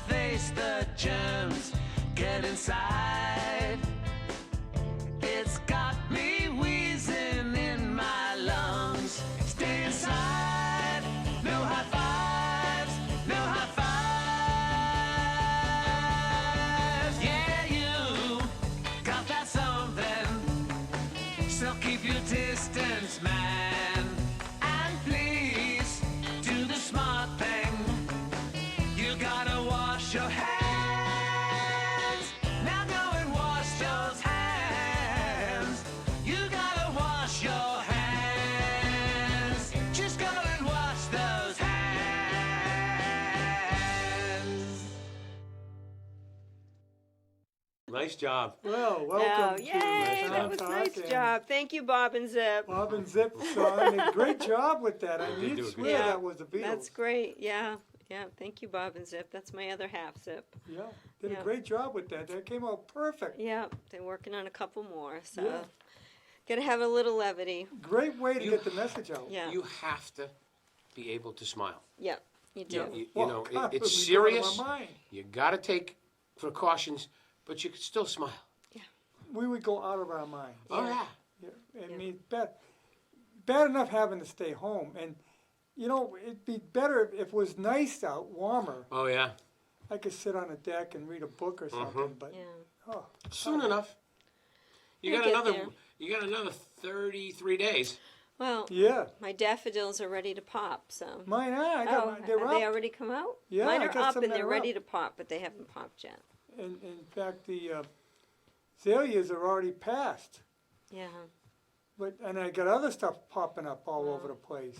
face, the germs get inside. It's got me wheezing in my lungs. Stay inside. No high fives, no high fives. Yeah, you got that something. So keep your distance, man. And please do the smart thing. You gotta wash your hands. Now go and wash those hands. You gotta wash your hands. Just go and wash those hands. Nice job. Well, Oh, welcome yay! to That was Talk nice and job. Thank you, Bob and Zip. Bob and Zip song. And great job with that. I did mean, do you a good swear job. that was the Beatles. That's great. Yeah, yeah. Thank you, Bob and Zip. That's my other half, Zip. Yeah, did Yeah. a great job with that. That came out perfect. Yeah, they're working on a couple more, so Yeah. gotta have a little levity. Great way to You- get the message out. Yeah, You have to be able to smile. yeah, you do. You, you Well, know, God, it's we go out of serious. our mind. You got to take precautions, but you can still smile. We would go out of our minds. Oh, yeah. Yeah, I mean, bad enough having to stay home. And, you know, it'd be better if it was nice out, warmer. Oh, yeah. I could sit on a deck and read a book or something, but, Yeah. oh, Soon enough. You You'll got get another. there. You got another 33 days. Well, yeah. my daffodils are ready to pop, so. Mine are. I got mine. They're have up. they already come out? Yeah, Mine I are got up some and that they're are ready up. to pop, but they haven't popped yet. And in fact, the azaleas are already passed. Yeah. And I got other stuff popping up all over the place.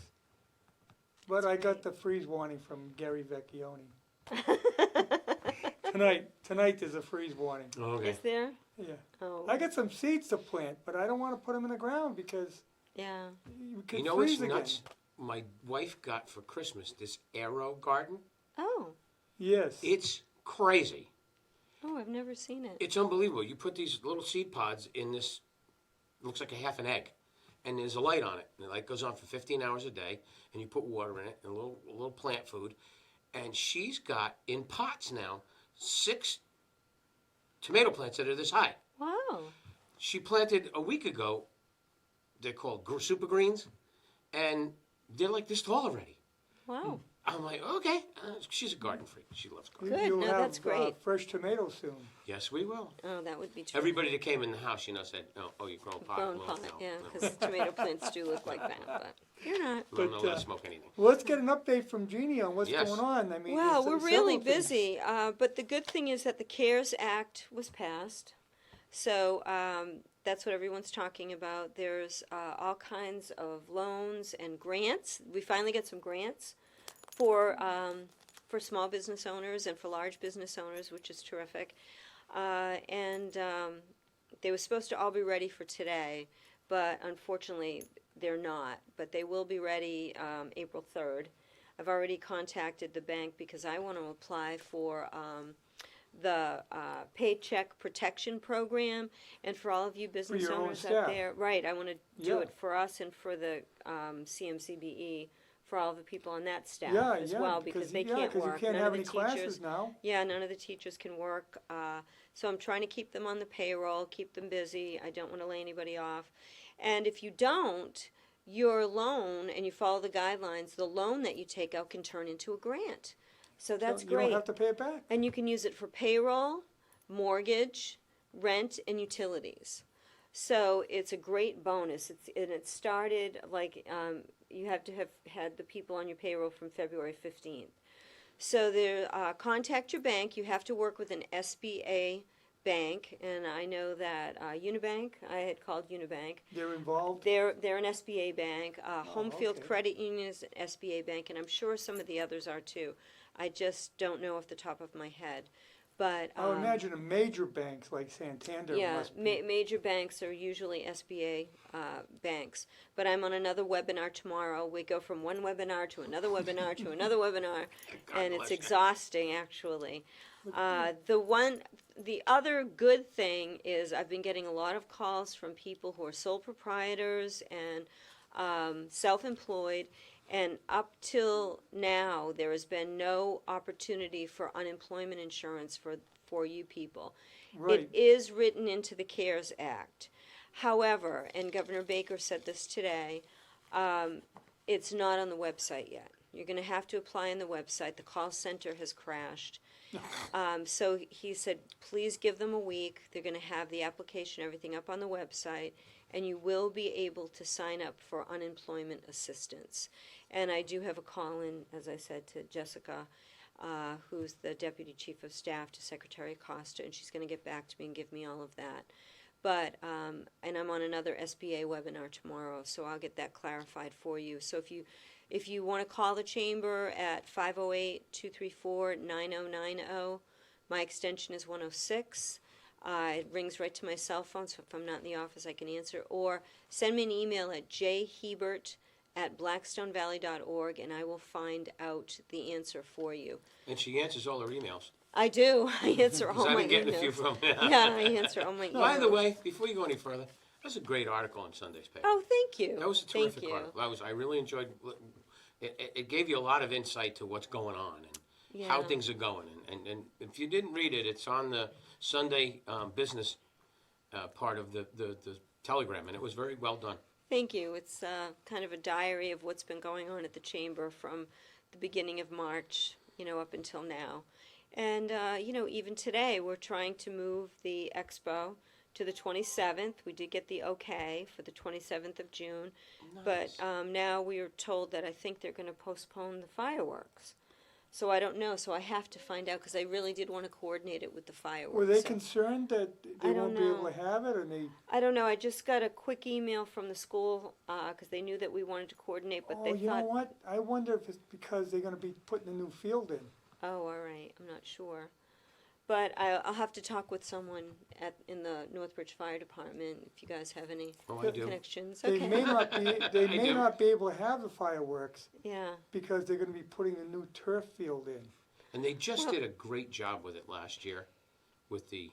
But I got the freeze warning from Gary Vecchione. Tonight there's a freeze warning. Okay. Is there? Yeah. Oh. I got some seeds to plant, but I don't want to put them in the ground because Yeah. you could You know freeze what's again. nuts? My wife got for Christmas this arrow garden. Oh. Yes. It's crazy. Oh, I've never seen it. It's unbelievable. You put these little seed pods in this, looks like a half an egg, and there's a light on it. And the light goes on for 15 hours a day, and you put water in it and a little plant food. And she's got, in pots now, 6 tomato plants that are this high. Wow. She planted a week ago, they're called super greens, and they're like this tall already. Wow. I'm like, okay. She's a garden freak. She loves We- gardening. Good. You'll No, have that's great. fresh tomatoes soon. Yes, we will. Oh, that would be true. Everybody that came in the house, said, oh, you grow a pot. Grown Well, pot, no, yeah, no. because tomato plants do look like that, but you're not. I'm not But, allowed to smoke anything. Well, let's get an update from Jeannie on what's Yes. going on. I mean, Well, there's we're really several things. busy, but the good thing is that the CARES Act was passed. So that's what everyone's talking about. There's all kinds of loans and grants. We finally get some grants for small business owners and for large business owners, which is terrific. They were supposed to all be ready for today, but unfortunately they're not. But they will be ready April 3rd. I've already contacted the bank because I want to apply for the Paycheck Protection Program, and for all of you business your own owners staff. out there, right? I want to do Yeah. it for us and for the CMCBE, for all the people on that staff Yeah, as yeah, well, because they can't you work. can't None have of any the classes teachers. now. Yeah, none of the teachers can work. So I'm trying to keep them on the payroll, keep them busy. I don't want to lay anybody off. And if you don't, your loan, and you follow the guidelines, the loan that you take out can turn into a grant. So that's So great. You don't have to pay it back. And you can use it for payroll, mortgage, rent, and utilities. So it's a great bonus. It started like you have to have had the people on your payroll from February 15th. So there, contact your bank. You have to work with an SBA bank, and I know that Unibank. I had called Unibank. They're involved. They're an SBA bank. Home Field okay. Credit Union is an SBA bank, and I'm sure some of the others are too. I just don't know off the top of my head. But I would imagine a major banks like Santander yeah, must be. major banks are usually SBA banks. But I'm on another webinar tomorrow. We go from one webinar to another webinar to another webinar, and it's bless you. exhausting actually. The other good thing is I've been getting a lot of calls from people who are sole proprietors and self-employed, And up till now, there has been no opportunity for unemployment insurance for you people. Right. It is written into the CARES Act. However, and Governor Baker said this today, it's not on the website yet. You're going to have to apply on the website. The call center has crashed. So he said, please give them a week. They're going to have the application, everything up on the website, and you will be able to sign up for unemployment assistance. And I do have a call in, as I said, to Jessica, who's the Deputy Chief of Staff to Secretary Costa, and she's going to get back to me and give me all of that. But, and I'm on another SBA webinar tomorrow, so I'll get that clarified for you. So if you want to call the chamber at 508-234-9090, my extension is 106. It rings right to my cell phone, so if I'm not in the office, I can answer. Or send me an email at jhebert@blackstonevalley.org, and I will find out the answer for you. And she answers all her emails. I do. I answer all Because I've my been getting emails. a few from her. Yeah, I answer all my emails. By the way, before you go any further, that's a great article in Sunday's paper. Oh, thank you. That was a Thank terrific you. article. I really enjoyed. It gave you a lot of insight to what's going on and how Yeah. things are going. And if you didn't read it, it's on the Sunday business part of the Telegram, and it was very well done. Thank you. It's kind of a diary of what's been going on at the chamber from the beginning of March, up until now. And, even today, we're trying to move the expo to the 27th. We did get the okay for the 27th of June. Nice. But now we are told that I think they're going to postpone the fireworks. So I don't know. So I have to find out because I really did want to coordinate it with the fireworks. Were they So concerned that they I don't won't be able know. to have it, or they? I don't know. I just got a quick email from the school because they knew that we wanted to coordinate, but Oh, they you thought, know what? I wonder if it's because they're going to be putting a new field in. oh, all right. I'm not sure. But I'll have to talk with someone in the Northbridge Fire Department if you guys have any Oh, I do. connections. They Okay. may not be. They I may do. not be able to have the fireworks Yeah. because they're going to be putting a new turf field in. And they just Well- did a great job with it last year, with the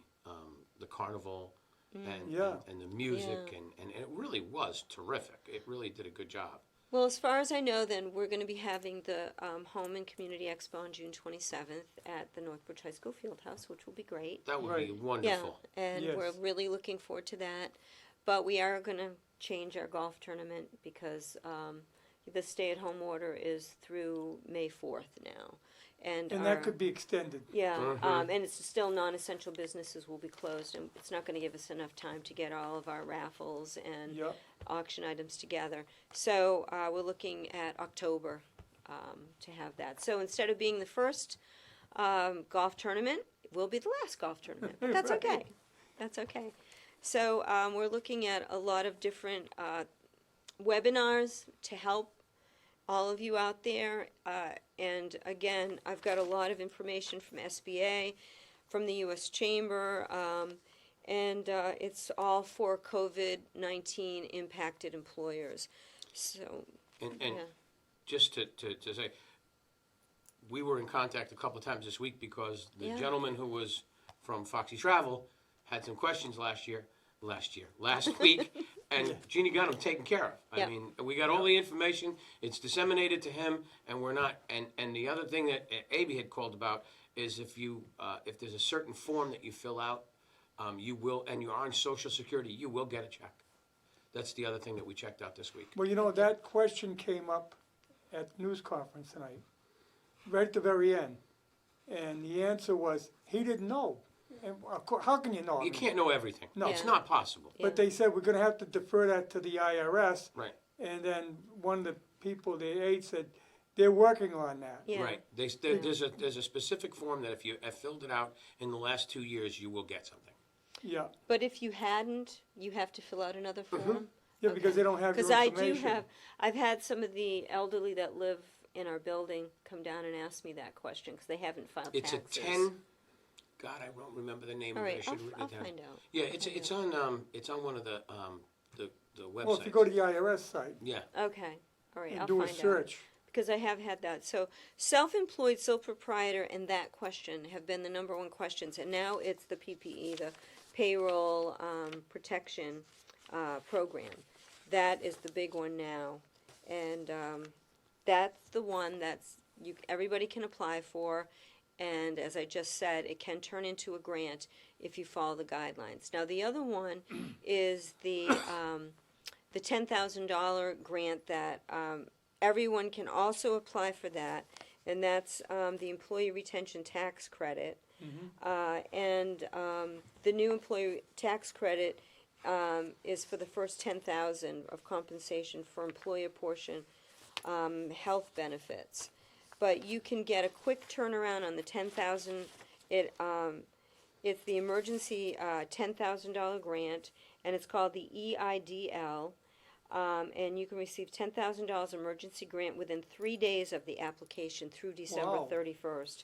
carnival Yeah. and the music, Yeah. and it really was terrific. It really did a good job. Well, as far as I know, then we're going to be having the Home and Community Expo on June 27th at the Northbridge High School Fieldhouse, which will be great. That would be Right. wonderful. Yeah, and Yes. we're really looking forward to that. But we are going to change our golf tournament because the stay-at-home order is through May 4th now. And And that could be extended. yeah, Mhm. and it's still non-essential businesses will be closed, and it's not going to give us enough time to get all of our raffles and Yep. auction items together. So we're looking at October to have that. So instead of being the first golf tournament, it will be the last golf tournament. But that's Right. okay. That's okay. So we're looking at a lot of different webinars to help all of you out there. And again, I've got a lot of information from SBA, from the U.S. Chamber, and it's all for COVID-19 impacted employers. So, And yeah. just to say, we were in contact a couple of times this week because the Yeah. gentleman who was from Foxy Travel had some questions last week, and Jeannie got them taken care of. I Yeah. mean, we got all the information, it's disseminated to him, and we're not, and the other thing that Abby had called about is if there's a certain form that you fill out, you will, and you're on Social Security, you will get a check. That's the other thing that we checked out this week. Well, that question came up at the news conference tonight, right at the very end. And the answer was, he didn't know. And of course, how can you know? I You mean, can't know everything. No. It's Yeah. not possible. Yeah. But they said, we're going to have to defer that to the IRS. Right. And then one of the people, the aide, said, they're working on that. Yeah. Right. There's a specific form that if you have filled it out in the last 2 years, you will get something. Yeah, But if you hadn't, you have to fill out another form? yeah, because they don't have your Because I information. do have, I've had some of the elderly that live in our building come down and ask me that question because they haven't filed It's taxes. a 10. God, I don't remember the name All of it. I right, should have written I'll it down. find out. Yeah, it's on one of the websites. Well, if you go to the IRS site Yeah. Okay, all right, and I'll do a find out. search. Because I have had that. So self-employed, sole proprietor, and that question have been the number one questions. And now it's the PPE, the payroll protection program. That is the big one now. And That's the one everybody can apply for. And as I just said, it can turn into a grant if you follow the guidelines. Now, the other one is the $10,000 grant that everyone can also apply for that, and that's the Employee Retention Tax Credit. And the new Employee Tax Credit is for the first $10,000 of compensation for employer portion health benefits. But you can get a quick turnaround on the $10,000. It's the emergency $10,000 grant, and it's called the EIDL. And you can receive $10,000 emergency grant within 3 days of the application through December Wow. 31st.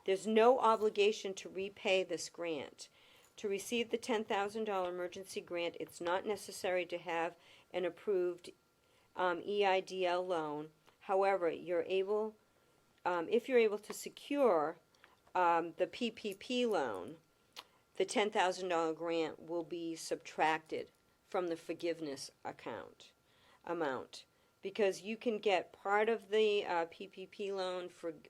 There's no obligation to repay this grant. To receive the $10,000 emergency grant, it's not necessary to have an approved EIDL loan. However, if you're able to secure the PPP loan, the $10,000 grant will be subtracted from the forgiveness amount, because you can get part of the PPP loan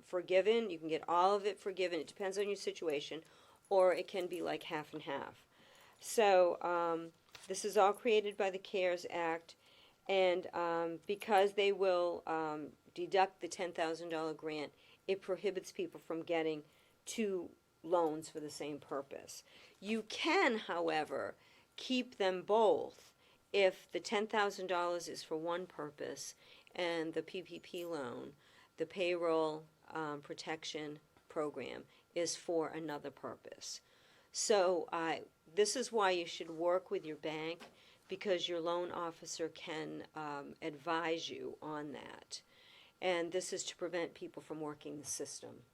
forgiven. You can get all of it forgiven. It depends on your situation, or it can be like half and half. So this is all created by the CARES Act, and because they will deduct the $10,000 grant, it prohibits people from getting two loans for the same purpose. You can, however, keep them both if the $10,000 is for one purpose and the PPP loan, the payroll protection program, is for another purpose. So this is why you should work with your bank, because your loan officer can advise you on that. And this is to prevent people from working the system.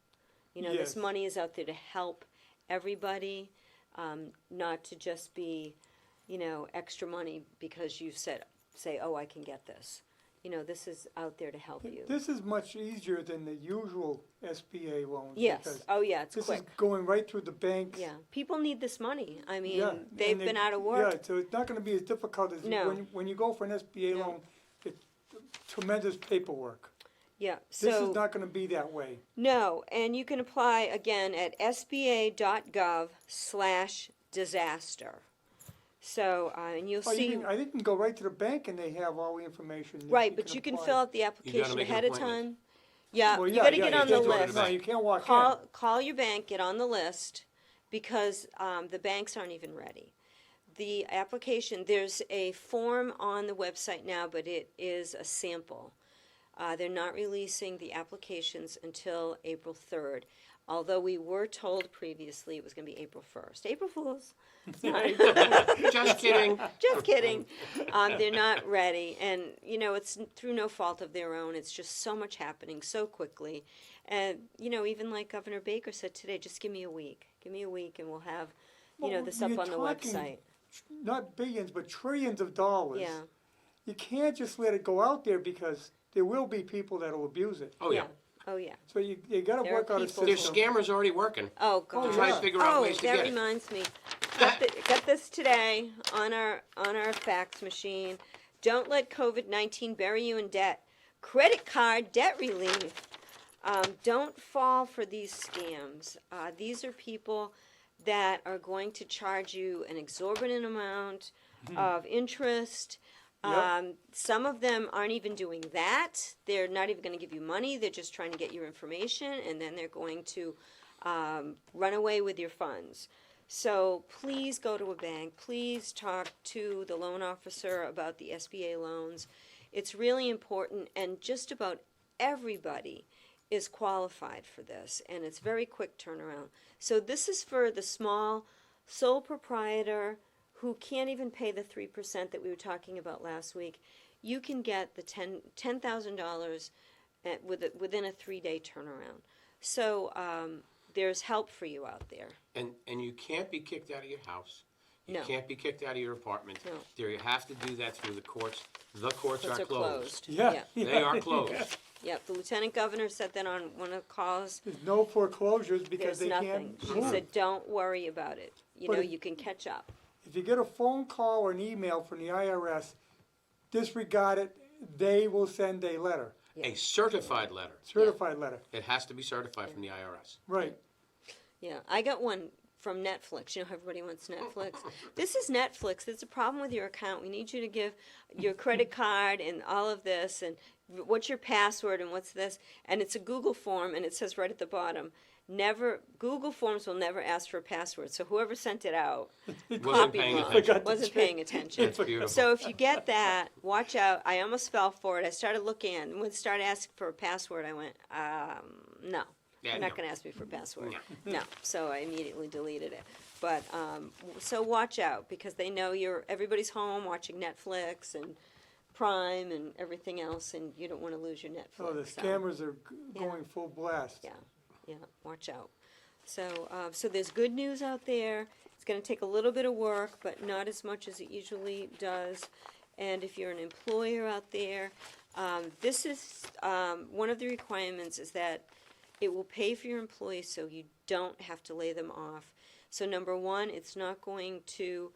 You know, Yes. this money is out there to help everybody, not to just be, extra money because you say, oh, I can get this. This is out there to help you. This is much easier than the usual SBA loans. Yes. because Oh, yeah, it's This quick. is going right through the banks. Yeah. People need this money. I mean, Yeah, they've and been out of work. Yeah, so it's not gonna be as difficult as No. when you go for an SBA No. loan, it's tremendous paperwork. Yeah. This So is not gonna be that way. no, and you can apply again at sba.gov/disaster. So, and you'll Oh, see. I think you can go right to the bank and they have all the information. that Right, but you can apply. fill out the application make an ahead of appointment. time. Yeah, Well, you yeah, got to yeah, get you on the can't do it at list. No, you can't walk in. Call your bank, get on the list, because the banks aren't even ready. The application, there's a form on the website now, but it is a sample. They're not releasing the applications until April 3rd, although we were told previously it was going to be April 1st. April Fools. Sorry. Just kidding. Just kidding. They're not ready. And, it's through no fault of their own. It's just so much happening so quickly. And, even like Governor Baker said today, just give me a week. Give me a week and we'll have, Well, this up you're on the talking website. Not billions, but trillions of dollars. Yeah. You can't just let it go out there because there will be people that'll abuse it. Oh, yeah. Oh, yeah. So you gotta There are work out a people- There's system. scammers already working. Oh, God. try to Trying to figure out Oh, ways to that get it. reminds me. Got this today on our fax machine. Don't let COVID-19 bury you in debt. Credit card debt relief. Don't fall for these scams. These are people that are going to charge you an exorbitant amount of interest. Yep. Some of them aren't even doing that. They're not even going to give you money. They're just trying to get your information, and then they're going to run away with your funds. So please go to a bank. Please talk to the loan officer about the SBA loans. It's really important, and just about everybody is qualified for this, and it's very quick turnaround. So this is for the small sole proprietor who can't even pay the 3% that we were talking about last week. You can get the $10,000 within a 3-day turnaround. So there's help for you out there. And you can't be kicked out of your house. You No. can't be kicked out of your apartment. No. There, you have to do that through the courts. The courts Courts are are closed. Yeah. They are closed. Yeah, the lieutenant governor said that on one of the calls. There's no foreclosures because There's they nothing. can't She move. said, don't worry about it. But if- You can catch up. If you get a phone call or an email from the IRS, disregard it, they will send a letter. A certified letter. certified letter, It has to be certified from the IRS. right. Yeah, I got one from Netflix. You know how everybody wants Netflix? This is Netflix. There's a problem with your account. We need you to give your credit card and all of this, and what's your password and what's this. And it's a Google form, and it says right at the bottom, Google Forms will never ask for a password. So whoever sent it out Wasn't paying wrong. attention. Wasn't paying attention. That's beautiful. So if you get that, watch out. I almost fell for it. I started looking, and when it started asking for a password, I went, no. Yeah, They're not no. going to ask me for a password. No. So I immediately deleted it. But so watch out, because they know everybody's home watching Netflix and Prime and everything else, and you don't want to lose your Netflix. Oh, the So, scammers are Yeah. going full blast. yeah, watch out. So so there's good news out there. It's going to take a little bit of work, but not as much as it usually does. And if you're an employer out there, this is one of the requirements is that it will pay for your employees so you don't have to lay them off. So number one, it's not going to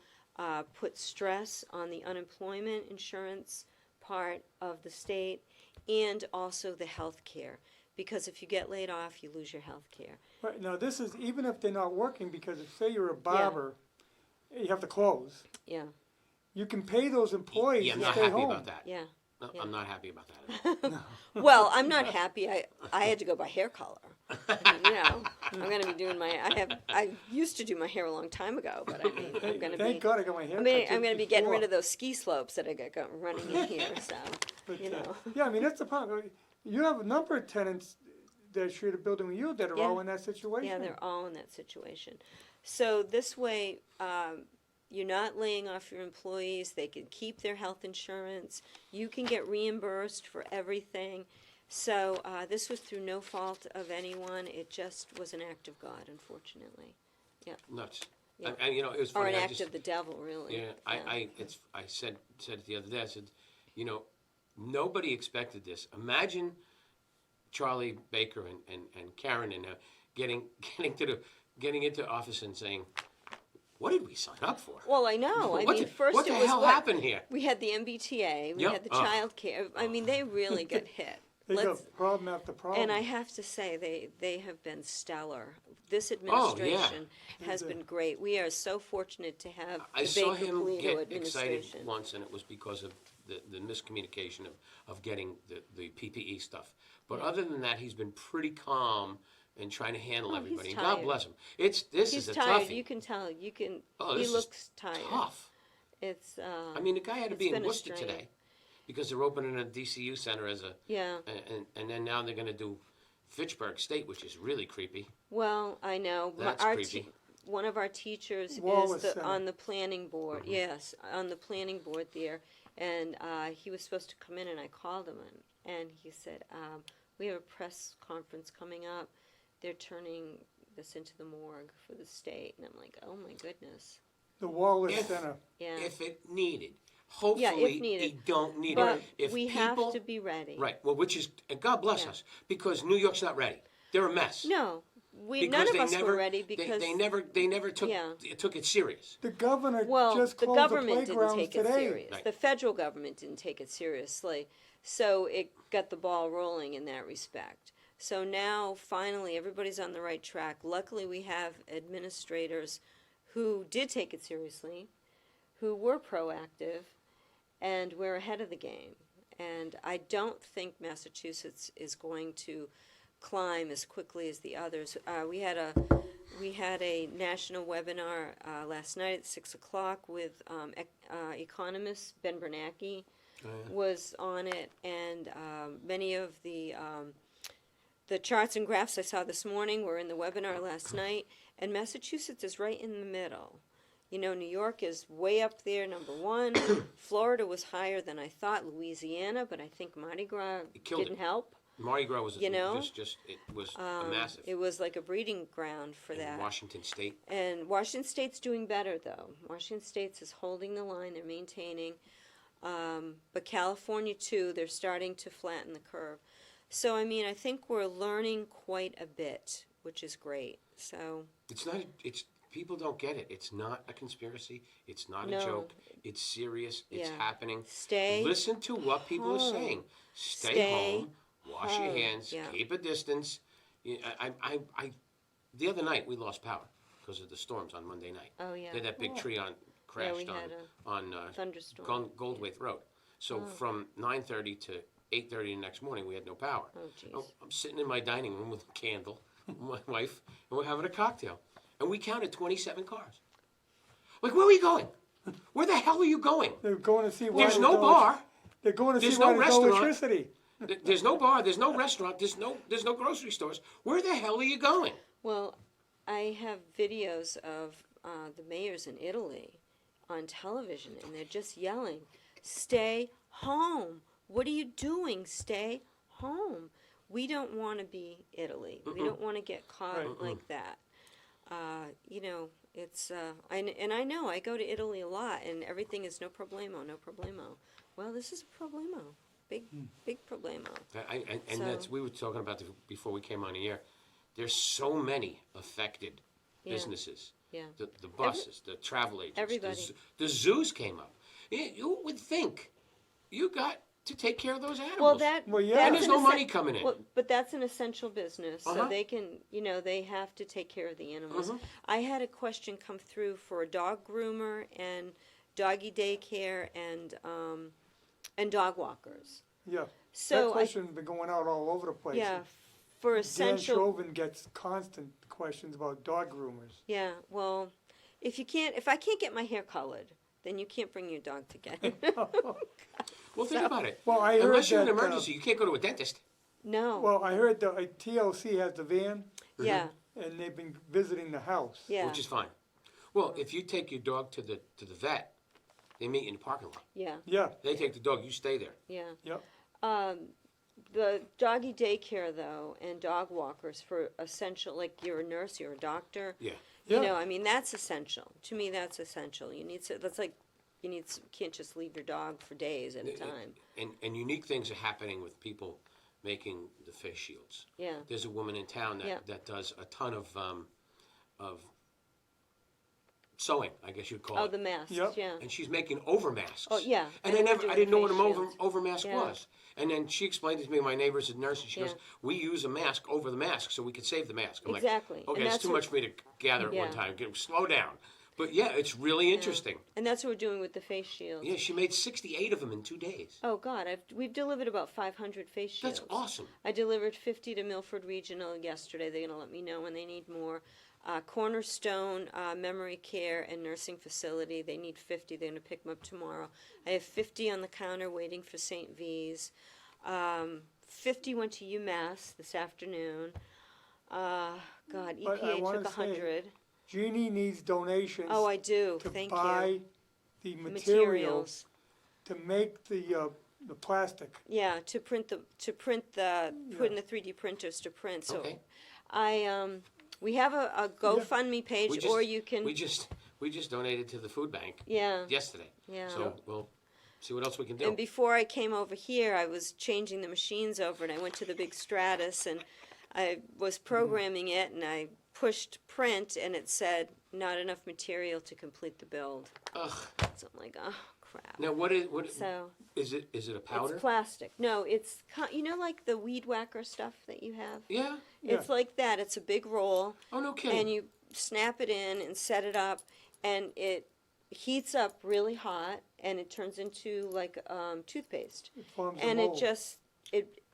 put stress on the unemployment insurance part of the state, and also the health care. Because if you get laid off, you lose your health care. Right, now this is, even if they're not working, because if, say you're a barber, you have to close, Yeah, you can pay those employees Yeah, I'm to not stay happy home. about that. yeah. No, Yeah. I'm not happy about that. Well, I'm not happy. I had to go by hair color. I mean, I'm going to be doing I used to do my hair a long time ago, but I mean, I'm going to Thank be. God I got my hair I'm cut going just to be getting rid before. of those ski slopes that I got running in here. So, But, you know. Yeah, I mean, that's the problem. You have a number of tenants that share the building with you that are Yeah. all in that situation. Yeah, they're all in that situation. So this way, you're not laying off your employees. They can keep their health insurance. You can get reimbursed for everything. So this was through no fault of anyone. It just was an act of God, unfortunately. Nuts. Yeah. And you know, it was Or funny. an I act just, of the devil, really. yeah, I said it the other day. I said, you know, nobody expected this. Imagine Charlie Baker and Karen and getting into office and saying, "What did we sign up for?" Well, I know. I mean, first what it the was hell happened here? We had the MBTA. We Yep. had the Oh. child care. I mean, they really got hit. They got problem after problem. And I have to say, they have been stellar. This Oh, administration has been great. We are so fortunate to have I the saw Baker him Polito get excited administration. once, and it was because of the miscommunication of getting the PPE stuff. But other than that, he's been pretty calm and trying to handle Oh, everybody. he's And God tired. bless him. This He's is a tired. toughie. You can tell. You can. Oh, He this is looks tired. Tough. It's. I mean, the guy had to it's be in been a Worcester strain. today because they're opening a DCU center as a Yeah. and then now they're going to do Fitchburg State, which is really creepy. Well, I know. That's Our creepy. one of our teachers Wallace is Center. on the planning board. Mm-hmm. Yes, on the planning board there, and he was supposed to come in, and I called him, and he said, "We have a press conference coming up. They're turning this into the morgue for the state," and I'm like, "Oh my goodness." The Wallace If- Center. Yeah. If it needed. Hopefully, needed. you don't need But it. If we people, have to be ready. right. Well, which is, and God bless Yeah. us, because New York's not ready. They're a mess. No, Because none of they us never, were ready because they never took Yeah. took it serious. The governor Well, just the closed government the didn't playgrounds take it today. serious. Right. The federal government didn't take it seriously. So it got the ball rolling in that respect. So now, finally, everybody's on the right track. Luckily, we have administrators who did take it seriously, who were proactive, and we're ahead of the game. And I don't think Massachusetts is going to climb as quickly as the others. We had a national webinar last night at 6:00 with economist Ben Bernanke was on it, and many of the charts and graphs I saw this morning were in the webinar last night, and Massachusetts is right in the middle. You know, New York is way up there, number one. Florida was higher than I thought. Louisiana, but I think Mardi Gras killed didn't it. help. Mardi Gras was You know? just it was a massive. It was like a breeding ground for In that. Washington State. And Washington State's doing better, though. Washington State's is holding the line. They're maintaining. But California, too, they're starting to flatten the curve. So, I mean, I think we're learning quite a bit, which is great. So, It's not. It's people don't get it. It's not a conspiracy. It's not No. a joke. It's serious. It's Yeah. happening. Stay Listen to what people are home. saying. Stay Stay home. wash your hands, yeah. keep a distance. The other night we lost power because of the storms on Monday night. Oh, yeah. They had that big tree crashed we had on thunderstorm. Goldwaith Road. So from 9:30 to 8:30 the next morning, we had no power. Oh, jeez. I'm sitting in my dining room with a candle, my wife, and we're having a cocktail, and we counted 27 cars. Like, where are we going? Where the hell are you going? They're going to see why There's no bar. They're going to There's see why no there's no restaurant. electricity. There's no bar. There's no restaurant. There's no grocery stores. Where the hell are you going? Well, I have videos of the mayors in Italy on television, and they're just yelling, "Stay home! What are you doing? Stay home!" We don't want to be Italy. We don't want to get caught Right. like that. It's and I know I go to Italy a lot, and everything is no problemo, no problemo. Well, this is a problemo, big problemo. And that's, we were talking about before we came on the air. There's so many affected Yeah. businesses. Yeah. The buses, the travel agents. Everybody. The zoos came up. You would think you got to take care of those animals. Well, that Well, yeah. that's And there's an no essen- money coming in. Well, but that's an essential business, so Uh-huh. they can, they have to take care of the animals. Mhm. I had a question come through for a dog groomer and doggy daycare and dog walkers. Yeah. So That question's been going out all over the place. yeah, for Dan essential. Chauvin gets constant questions about dog groomers. Yeah, well, if I can't get my hair colored, then you can't bring your dog to get it. Well, think about it. Well, I heard Unless you're in that, an emergency, you can't go to a dentist. No. Well, I heard the TLC has the van, yeah. and they've been visiting the house. Yeah. Which is fine. Well, if you take your dog to the vet, they meet in the parking lot. Yeah. Yeah, They take the dog, you stay there. Yeah. yep. The doggy daycare, though, and dog walkers for essential, like you're a nurse, you're a doctor. Yeah. Yeah. I mean, that's essential. To me, that's essential. Can't just leave your dog for days at a time. And unique things are happening with people making the face shields. Yeah. There's a woman in town Yeah. that does a ton of sewing, I guess you'd call Oh, it. the masks, Yep. yeah. And she's making over masks. Oh, yeah. And And we're I doing didn't know what face an shields. over mask Yeah. was. And then she explained it to me. My neighbor's a nurse, and she Yeah. goes, "We use a mask over the mask so we could save the mask." I'm Exactly. like, And "Okay, it's that's too what- much for me to gather at Yeah. one time. Slow down." But yeah, it's really interesting. And that's what we're doing with the face shields. Yeah, she made 68 of them in 2 days. Oh, God, we've delivered about 500 face shields. That's awesome. I delivered 50 to Milford Regional yesterday. They're going to let me know when they need more. Cornerstone Memory Care and Nursing Facility, they need 50. They're going to pick them up tomorrow. I have 50 on the counter waiting for St. V's. 50 went to UMass this afternoon. God, But I EPA wanna took say, 100. Jeannie needs donations Oh, I do. to Thank buy you. the materials Materials. to make the plastic. Yeah, to print the put in the 3D printers to print. So Okay. We have a GoFundMe page, We just, or you can. we just donated to the food bank Yeah. yesterday. Yeah. So we'll see what else we can do. And before I came over here, I was changing the machines over, and I went to the big Stratus, and I was programming it, and I pushed print, and it said not enough material to complete the build. Ugh. So I'm like, oh crap. Now what So is it? Is it a powder? it's plastic. No, it's like the weed whacker stuff that you have. Yeah. It's like that. It's a big roll. Oh, no kidding. And you snap it in and set it up, and it heats up really hot, and it turns into like toothpaste. It forms a And it mold. just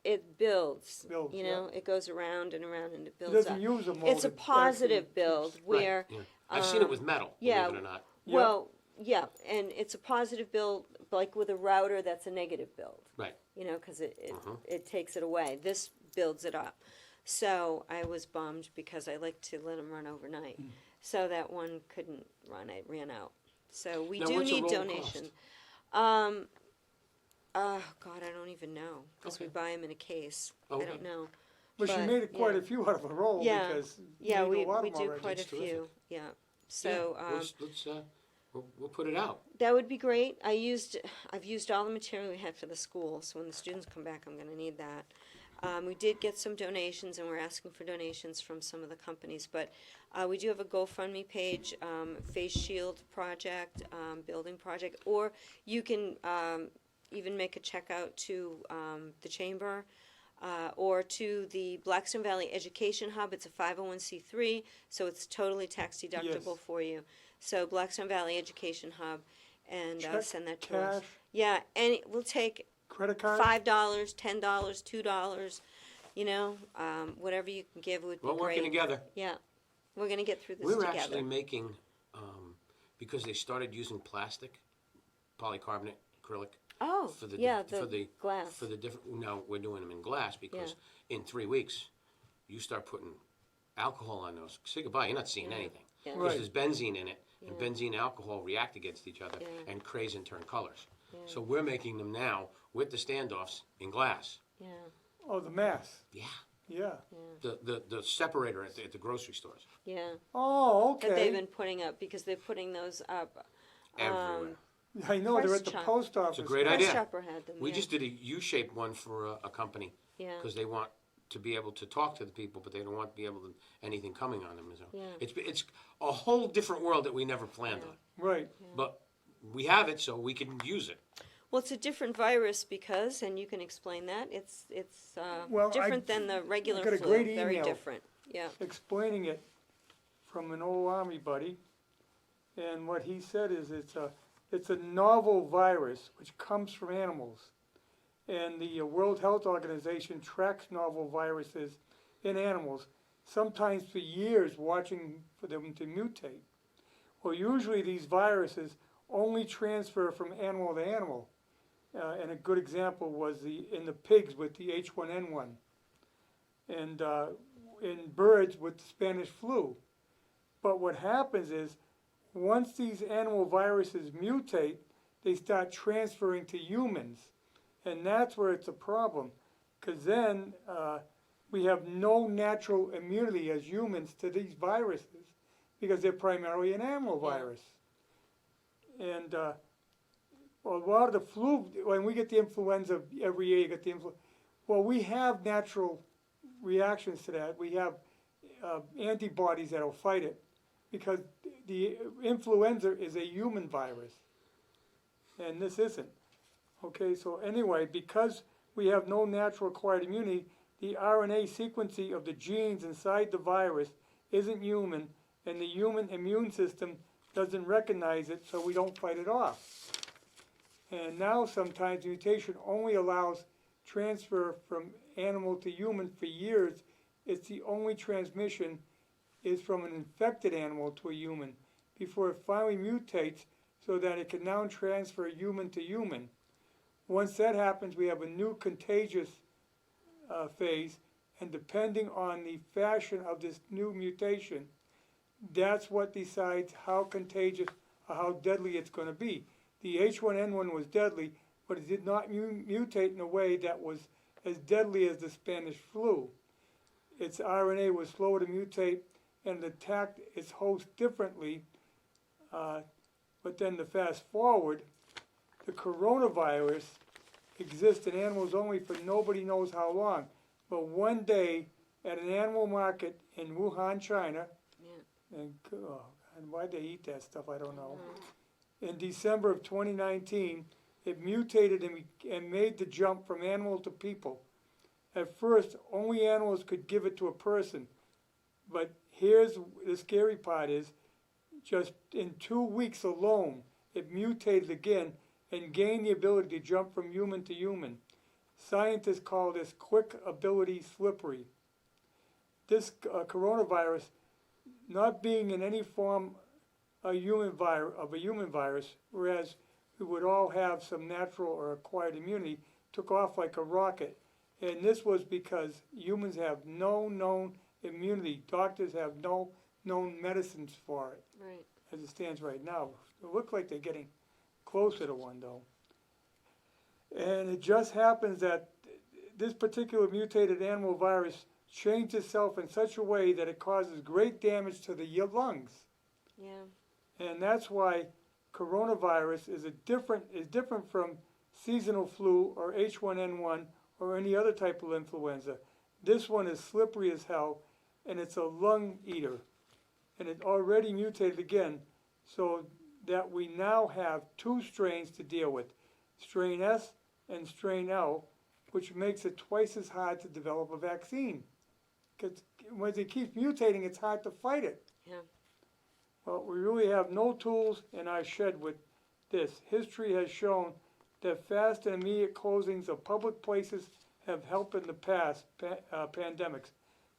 it builds. Builds, It goes around and around, and it It builds doesn't up. use a mold. It's a it actually positive build keeps- where, Right, yeah. I've seen it with metal. yeah, Believe it or not. well, yeah, and it's a positive build, like with a router that's a negative build. Right. Because it takes it away. This builds it up. So I was bummed because I like to let them run overnight. So that one couldn't run. It ran out. So we Now, do what's a need roll donations. Oh God, I don't even know because we Okay. buy them in a case. Okay. I don't know. But she But, made quite yeah. a few out of a roll Yeah. because Yeah, made we a lot we of them do already. quite a That's terrific. few. Yeah. So Yeah, we'll put it out. that would be great. I've used all the material we had for the school, so when the students come back, I'm going to need that. We did get some donations, and we're asking for donations from some of the companies, but we do have a GoFundMe page, face shield project, building project, or you can even make a check out to the chamber. or to the Blackstone Valley Education Hub. It's a 501c3, so it's totally tax deductible Yes. for you. So Blackstone Valley Education Hub, and Check, send that to us. cash, Yeah, and we'll take credit card? $5, $10, $2, whatever you can give would be We're great. working together. Yeah, we're going to get through this We're together. actually making, because they started using plastic, polycarbonate, acrylic. Oh, for the yeah, for the glass. for the different. Now we're doing them in glass because in 3 weeks, you start putting alcohol on those. Say goodbye. You're not seeing anything Yeah. because Right. there's benzene in it, and Yeah. benzene and alcohol react against each other Yeah. and craze and turn colors. Yeah. So we're making them now with the standoffs in glass. Yeah, Oh, the mass, Yeah, yeah. the separator at the grocery stores yeah. Oh, That they've okay. been putting up because they're putting those up. everywhere. I know, they're Price at the chop. post office. It's a great Price idea. Chopper had them. We yeah. just did a U-shaped one for a company Yeah. because they want to be able to talk to the people, but they don't want to be able to anything coming on them. So Yeah. it's a whole different world that we never planned on. Right. But we have it, so we can use it. Well, it's a different virus because, and you can explain that. It's Well, different than the regular got a flu. great Very email. different. Yeah. Explaining it from an old Army buddy, and what he said is it's a novel virus which comes from animals, and the World Health Organization tracks novel viruses in animals, sometimes for years, watching for them to mutate. Well, usually these viruses only transfer from animal to animal, and a good example was in the pigs with the H1N1, and in birds with the Spanish flu. But what happens is, once these animal viruses mutate, they start transferring to humans. And that's where it's a problem, because then we have no natural immunity as humans to these viruses, because they're primarily an animal virus. And a lot of the flu, when we get the influenza every year, you get the influenza. Well, we have natural reactions to that. We have antibodies that'll fight it, because the influenza is a human virus, and this isn't. Okay, so anyway, because we have no natural acquired immunity, the RNA sequencing of the genes inside the virus isn't human, and the human immune system doesn't recognize it, so we don't fight it off. And now sometimes mutation only allows transfer from animal to human for years. It's the only transmission is from an infected animal to a human before it finally mutates so that it can now transfer human to human. Once that happens, we have a new contagious phase, and depending on the fashion of this new mutation, that's what decides how contagious or how deadly it's going to be. The H1N1 was deadly, but it did not mutate in a way that was as deadly as the Spanish flu. Its RNA was slower to mutate and attacked its host differently. But then to fast forward, the coronavirus exists in animals only for nobody knows how long. But one day at an animal market in Wuhan, China, and why'd they eat that stuff, I don't know. In December of 2019, it mutated and made the jump from animal to people. At first, only animals could give it to a person. But here's the scary part is, just in 2 weeks alone, it mutated again and gained the ability to jump from human to human. Scientists call this quick ability slippery. This coronavirus, not being in any form a human virus, whereas we would all have some natural or acquired immunity, took off like a rocket. And this was because humans have no known immunity. Doctors have no known medicines for it, Right. as it stands right now. It looks like they're getting closer to one, though. And it just happens that this particular mutated animal virus changed itself in such a way that it causes great damage to the lungs. Yeah. And that's why coronavirus is different from seasonal flu or H1N1 or any other type of influenza. This one is slippery as hell, and it's a lung eater. And it already mutated again, so that we now have two strains to deal with, strain S and strain L, which makes it twice as hard to develop a vaccine. Because when it keeps mutating, it's hard to fight it. Yeah. Well, we really have no tools in our shed with this. History has shown that fast and immediate closings of public places have helped in the past pandemics.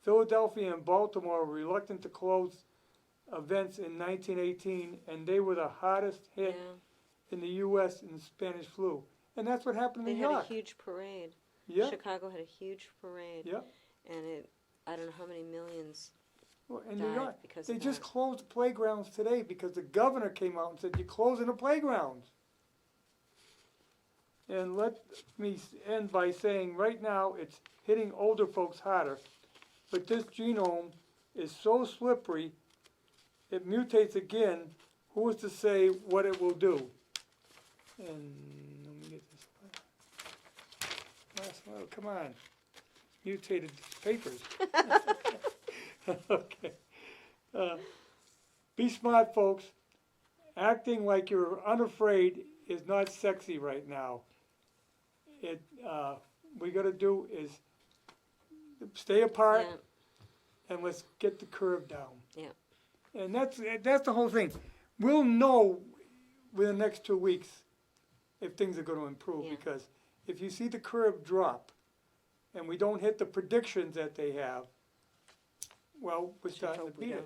Philadelphia and Baltimore were reluctant to close events in 1918, and they were the hardest hit Yeah. in the U.S. in the Spanish flu. And that's what happened They in New had York. a huge parade. Yeah, Chicago had a huge parade. yeah. And I don't know how many millions Well, in died New York, because they of just that. closed the playgrounds today because the governor came out and said, you're closing the playgrounds. And let me end by saying, right now, it's hitting older folks harder. But this genome is so slippery, it mutates again. Who is to say what it will do? And let me get this last one. Come on. Mutated papers. Okay. Be smart, folks. Acting like you're unafraid is not sexy right now. We got to do is stay apart Yeah. and let's get the curve down. Yeah. And that's the whole thing. We'll know within the next 2 weeks if things are going to improve, Yeah. because if you see the curve drop and we don't hit the predictions that they have, well, we're I starting to hope we beat it.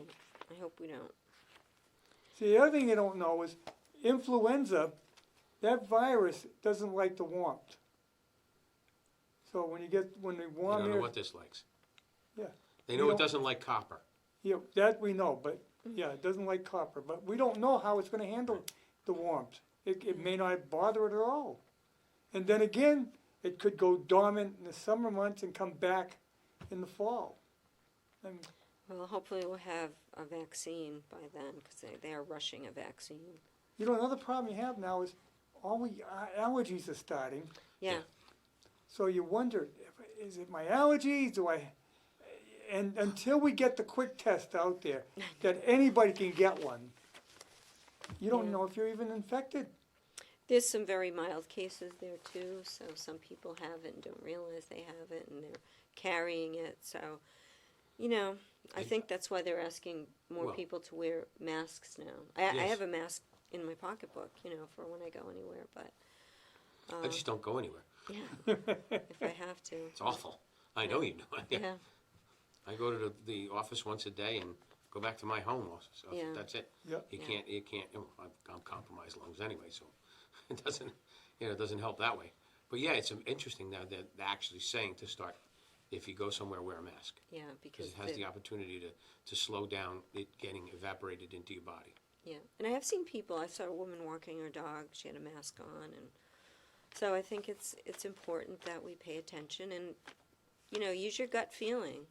don't. I hope we don't. See, the other thing you don't know is influenza, that virus doesn't like the warmth. So when the I warm don't know air, what this likes. Yeah. They We know it don't- doesn't like copper. yeah, that we know, but yeah, it doesn't like copper. But we don't know how it's going to handle the warmth. It may not bother it at all. And then again, it could go dormant in the summer months and come back in the fall. I mean, Well, hopefully we'll have a vaccine by then because they are rushing a vaccine. you know, another problem you have now is allergies are starting. Yeah. So you wonder, is it my allergies? And until we get the quick test out there, that anybody can get one, you don't Yeah. know if you're even infected. There's some very mild cases there too, so some people have it and don't realize they have it and they're carrying it. So, I think that's why they're asking more Well- people to wear masks now. I Yes. have a mask in my pocketbook, for when I go anywhere, but I just don't go anywhere. yeah, if I have to. It's awful. I know you do. Yeah, I go to the office once a day and go back to my home office. Yeah. That's it. Yep. You Yeah. can't, I'm compromised lungs anyway, so it doesn't help that way. But yeah, it's interesting now that they're actually saying to start, if you go somewhere, wear a mask. yeah, Because because it has the opportunity to slow down it getting evaporated into your body. yeah, and I have seen people. I saw a woman walking her dog. She had a mask on, and so I think it's important that we pay attention and use your gut feeling.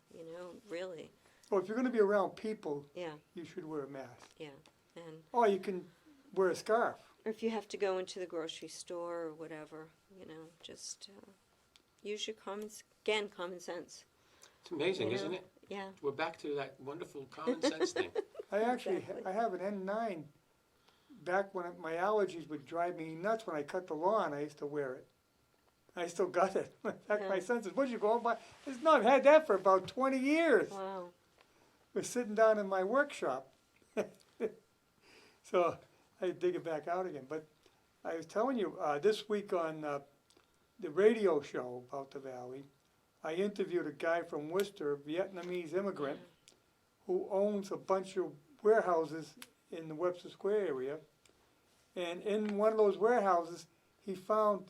Really, Well, if you're going to be around people, yeah, you should wear a mask. yeah, and Or you can wear a scarf. or if you have to go into the grocery store or whatever, just use your common sense. It's amazing, You know? isn't it? Yeah, We're back to that wonderful common sense thing. I actually Exactly. I have an N9. Back when my allergies would drive me nuts when I cut the lawn, I used to wear it. I still got it. In fact, my Yeah. son says, "What'd you go buy?" I said, "No, I've had that for about 20 years." wow, We're sitting down in my workshop. So I dig it back out again. But I was telling you, this week on the radio show about the Valley, I interviewed a guy from Worcester, a Vietnamese immigrant, who owns a bunch of warehouses in the Webster Square area. And in one of those warehouses, he found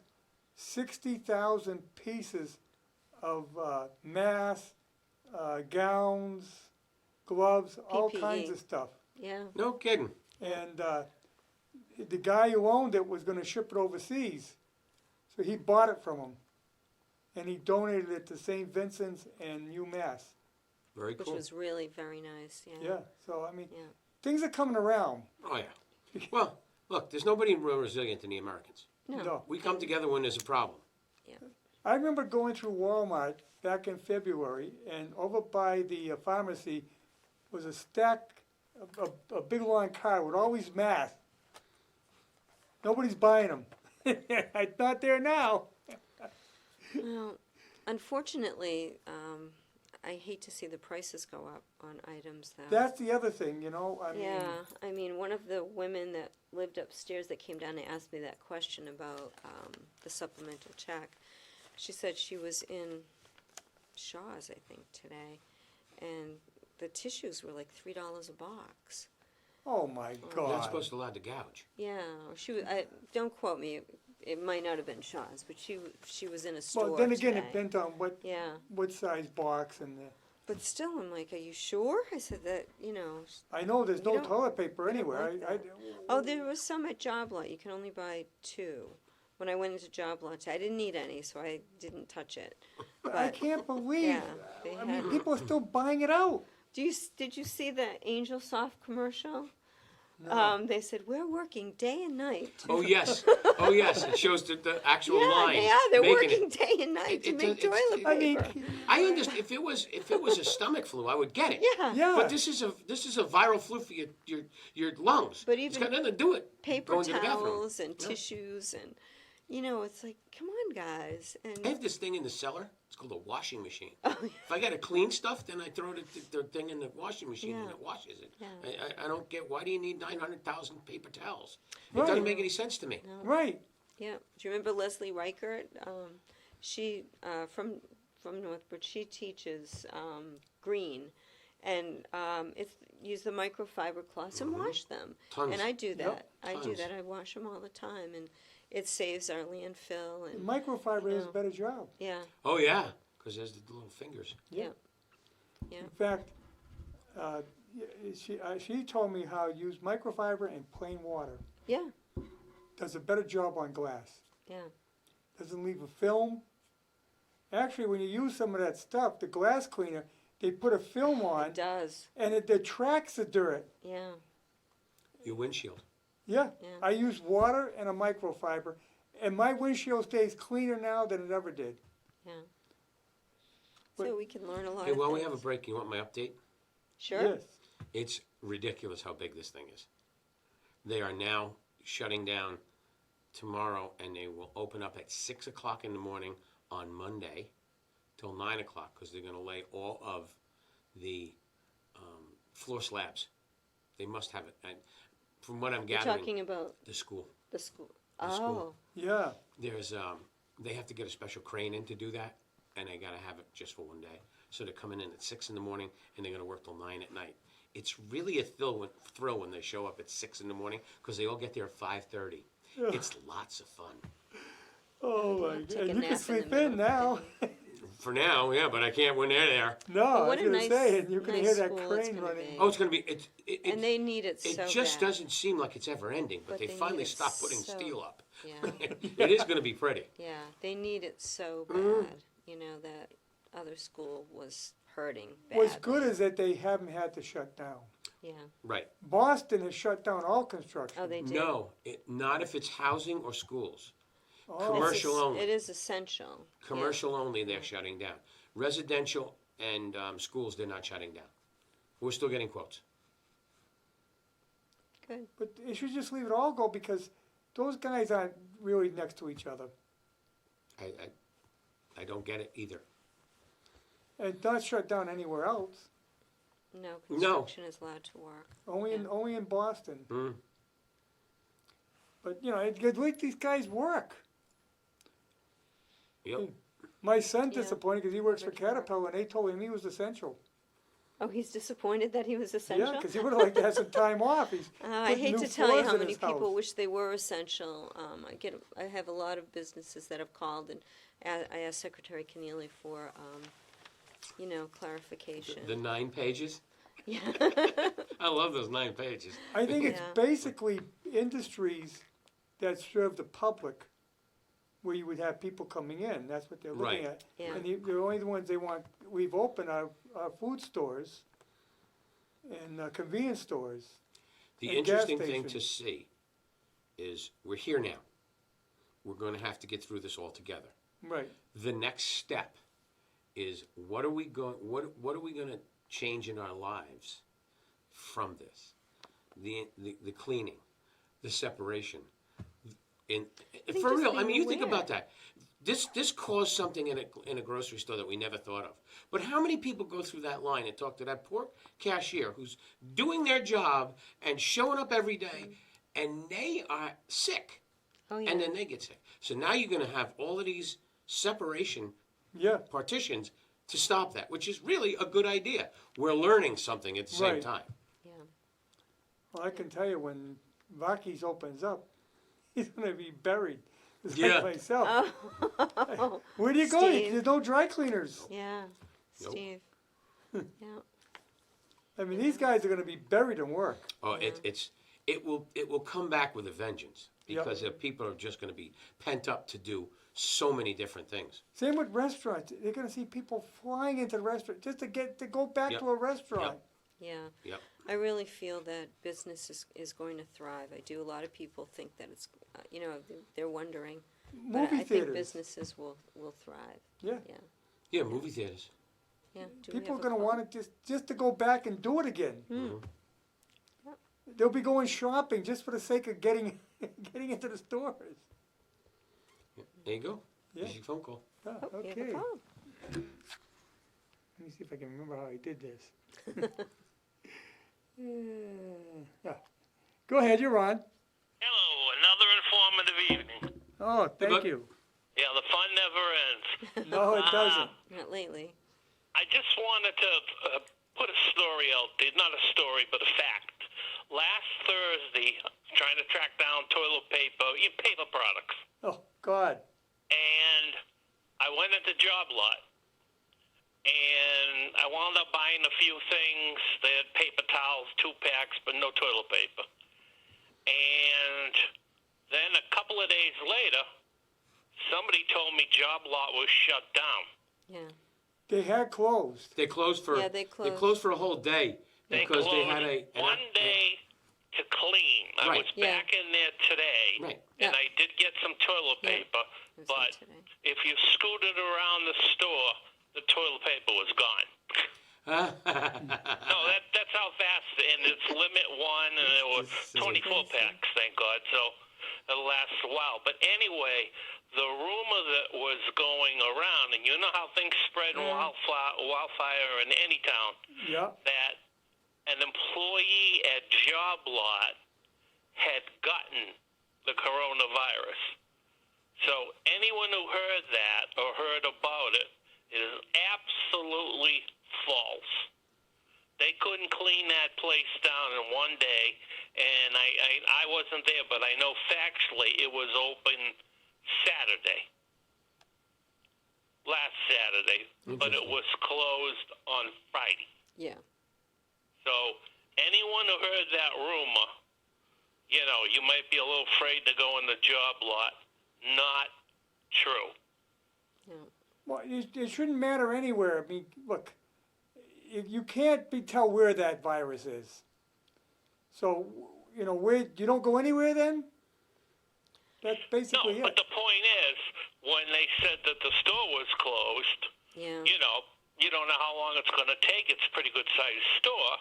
60,000 pieces of masks, gowns, gloves, all PPE. kinds of stuff. yeah, No kidding. And the guy who owned it was going to ship it overseas. So he bought it from him. And he donated it to St. Vincent's and UMass. Very which cool. was really very nice. Yeah, Yeah, so I mean, Yeah. things are coming around. Oh, yeah. Well, look, there's nobody more resilient than the Americans. No, We come together when there's a problem. I remember going through Walmart back in February, and over by the pharmacy was a stack, a big long car with all these masks. Nobody's buying them. It's not there now. Well, unfortunately, I hate to see the prices go up on items, though. That's the other thing, you know, I mean, Yeah, I mean, one of the women that lived upstairs that came down and asked me that question about the supplemental check, she said she was in Shaw's, I think, today, and the tissues were like $3 a box. oh my You're not God. supposed to allowed to gouge. Yeah, she was. Don't quote me. It might not have been Shaw's, but she was in a store Well, then again, today. it depends on Yeah, what size box and but still, I'm like, are you sure? I said that, you know. I know there's We no don't- toilet paper we don't anywhere. like that. Oh, there was some at Job Lot. You can only buy 2. When I went into Job Lot, I didn't need any, so I didn't touch it. I can't believe, Yeah, they I mean, had- people are still buying it out. Did you see the Angel Soft commercial? No. They said we're working day and night. Oh yes, oh yes. It shows the actual line. They're making working it. day and night to It- make it's- toilet I mean, paper. I understand if it was a stomach flu, I would get it. Yeah. yeah. But this is a viral flu for your lungs. But It's even got nothing to do with Paper going to the bathroom. towels and Yeah. tissues and, you know, it's like, come on, guys. I And have this thing in the cellar. It's called a washing machine. oh, yeah. If I got to clean stuff, then I throw the thing in the washing machine and Yeah. it washes it. Yeah. I don't get why do you need 900,000 paper towels? It Right. doesn't make any sense to me. Right. Yeah. Do you remember Leslie Reichert? She from Northbridge. She teaches green, and it's use the microfiber cloths and wash them. Tons. And I do that. I do Tons. that. I wash them all the time, and it saves our landfill. And Microfiber does a know. better job. yeah, Oh yeah, because there's the little fingers. yeah, yeah. In fact, she told me how to use microfiber and plain water. Yeah, Does a better job on glass. yeah. Doesn't leave a film. Actually, when you use some of that stuff, the glass cleaner, they put a film on It does. and it attracts the dirt. Yeah, Your windshield. Yeah. Yeah. I use water and a microfiber, and my windshield stays cleaner now than it ever did. yeah. But- So we can learn a lot. Hey, of while we things. have a break, you want my update? Sure. Yes. It's ridiculous how big this thing is. They are now shutting down tomorrow, and they will open up at 6 o'clock in the morning on Monday till 9 o'clock because they're going to lay all of the floor slabs. They must have it. And from what I'm You're gathering, talking about the school. the school. The Oh, school. Yeah. There's they have to get a special crane in to do that, and they got to have it just for one day. So they're coming in at 6 in the morning, and they're going to work till 9 at night. It's really a thrill when they show up at 6 in the morning because they all get there at 5:30. It's lots of fun. Oh my Take God. a And you nap can in the sleep middle in of now. the day. For now, yeah, but I can't when they're there. No, Well, I what was a going to nice- say, and you can nice hear that school it's crane gonna running. be. Oh, it's going to be. And they need it It so just bad. doesn't seem like it's ever ending, but But they they need finally it stopped putting so- steel up. Yeah, It is going to be pretty. yeah. They need it so Mm-hmm. bad. You know, that other school was hurting What's badly. good is that they haven't had to shut down. Yeah. Right. Boston has shut down all construction. Oh, they did. No, not if it's housing or schools. Oh. It's Commercial only. It is essential. Yeah. Commercial only, they're shutting down. Residential and schools, they're not shutting down. We're still getting quotes. Good. But they should just leave it all go because those guys aren't really next to each other. I don't get it either. And it's not shut down anywhere else. No, No. construction is allowed to work. Only in Boston. Mm. But you know, at least these guys work. Yep. My son's Yeah. disappointed because he works for Everybody works. Caterpillar, and they told him he was essential. Oh, he's disappointed that he was essential? Yeah, because he would have liked to have some time off. He's I putting hate new to tell you floors how in many his people house. wish they were essential. I have a lot of businesses that have called, and I asked Secretary Keneally for, clarification. The 9 pages. Yeah. I love those 9 pages. I think it's Yeah. basically industries that serve the public, where you would have people coming in. That's what they're looking Right. at. Yeah. And the only ones they want, we've opened our food stores and convenience stores. The And gas interesting thing to stations. see is we're here now. We're going to have to get through this all together. Right. The next step is what are we going to change in our lives from this? The cleaning, the separation. And think for just real, I being mean, you think aware. about that. This caused something in a grocery store that we never thought of. But how many people go through that line and talk to that poor cashier who's doing their job and showing up every day, and they are sick, Oh, yeah. and then they get sick. So now you're going to have all of these separation Yeah, partitions to stop that, which is really a good idea. We're learning something at the same Right. time. Yeah. well, I can tell you when Rocky's opens up, he's gonna be buried. It's Yeah. like myself. Oh, Where do you go? Steve. There's no dry cleaners. yeah. Nope. Steve. Yeah. I mean, these guys are gonna be buried in work. Oh, it will come back with a vengeance because the people are just going to be pent up to do so many different things. Same with restaurants. They're gonna see people flying into the restaurant just to go back Yep. to a restaurant. Yeah. Yep. I really feel that business is going to thrive. I do. A lot of people think that it's, they're wondering. But Movie I think theaters. businesses will thrive. Yeah. Yeah. Yeah, movie theaters. Yeah. Do we People are have a gonna call? want it just to go back and do it again. Yep. They'll be going shopping just for the sake of getting into the stores. Yeah. There you go. Yeah. There's your phone call. Oh, Oh, we have a okay. call. Let me see if I can remember how I did this. Yeah. Go ahead, you're on. Hello, another informative evening. Oh, thank bud. you. Yeah, the fun never ends. No, it doesn't. Not lately. I just wanted to put a story out there. Not a story, but a fact. Last Thursday, trying to track down toilet paper, paper products. Oh, God. And I went into Job Lot. And I wound up buying a few things. They had paper towels, 2 packs, but no toilet paper. And then a couple of days later, somebody told me Job Lot was shut down. Yeah. They had closed. They closed for Yeah, they closed. for a whole day They because closed they had one day to clean. I Right. was Yeah. back in there today, Right. and Yeah. I did get some toilet Yeah. paper. It was But today. if you scooted around the store, the toilet paper was gone. No, that's how fast. And it's limit one, and it was It's 24 packs. Thank God. So it'll last a while. But anyway, the rumor that was going around, and you know how things spread in wildfire in any town, Yeah. that an employee at Job Lot had gotten the coronavirus. So anyone who heard that or heard about it is absolutely false. They couldn't clean that place down in one day, and I wasn't there, but I know factually it was open Saturday. Last Saturday, but it was closed on Friday. Yeah. So anyone who heard that rumor, you might be a little afraid to go in the Job Lot. Not true. Yeah. Well, it shouldn't matter anywhere. I mean, look, you can't tell where that virus is. So, where you don't go anywhere then? That's No, basically but it. the point is, when they said that the store was closed, Yeah. you don't know how long it's going to take. It's a pretty good-sized store,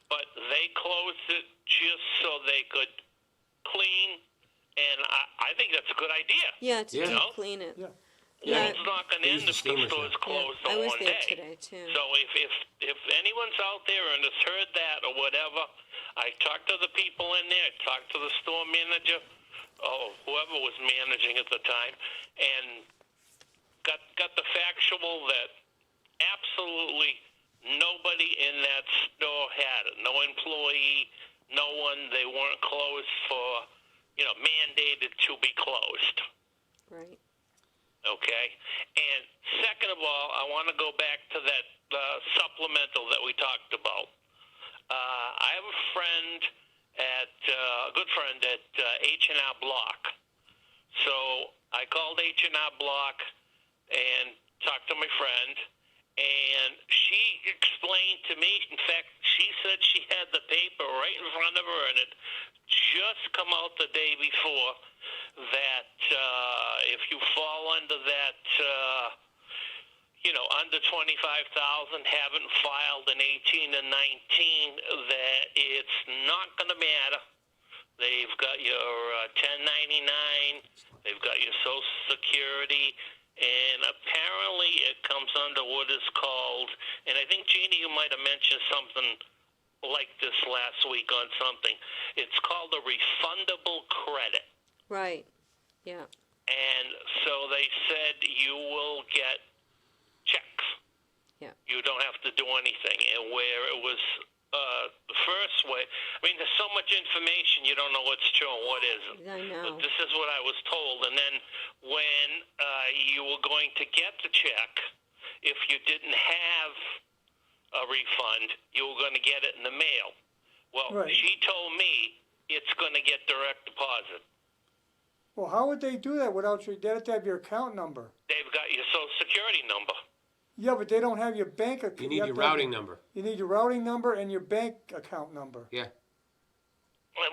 but they closed it just so they could clean, and I think that's a good idea. Yeah. To Yeah. deep clean it. Yeah. Yeah. It's not going to They end use the if the steamers store's now. closed I on was one there day. today too. So if anyone's out there and has heard that or whatever, I talked to the people in there, talked to the store manager, whoever was managing at the time, and got the factual that absolutely nobody in that store had it. No employee, no one. They weren't closed for, mandated to be closed. Right. Okay? And second of all, I want to go back to that supplemental that we talked about. I have a friend a good friend at H&R Block. So I called H&R Block and talked to my friend, and she explained to me, in fact, she said she had the paper right in front of her, and it just come out the day before, that if you fall under that, under 25,000, haven't filed in 18 and 19, that it's not going to matter. They've got your 1099, they've got your Social Security, and apparently it comes under what is called, and I think, Jeannie, you might have mentioned something like this last week on something. It's called a refundable credit. Right. Yeah. And so they said you will get checks. Yeah. You don't have to do anything. And where it was the first way, I mean, there's so much information, you don't know what's true and what isn't. I know. But this is what I was told. And then when you were going to get the check, if you didn't have a refund, you were going to get it in the mail. Well, Right. she told me it's going to get direct deposit. Well, how would they do that without your, they have to have your account number? They've got your social security number. Yeah, but they don't have your bank account. You need your routing number. You need your routing number and your bank account number. Yeah. Well,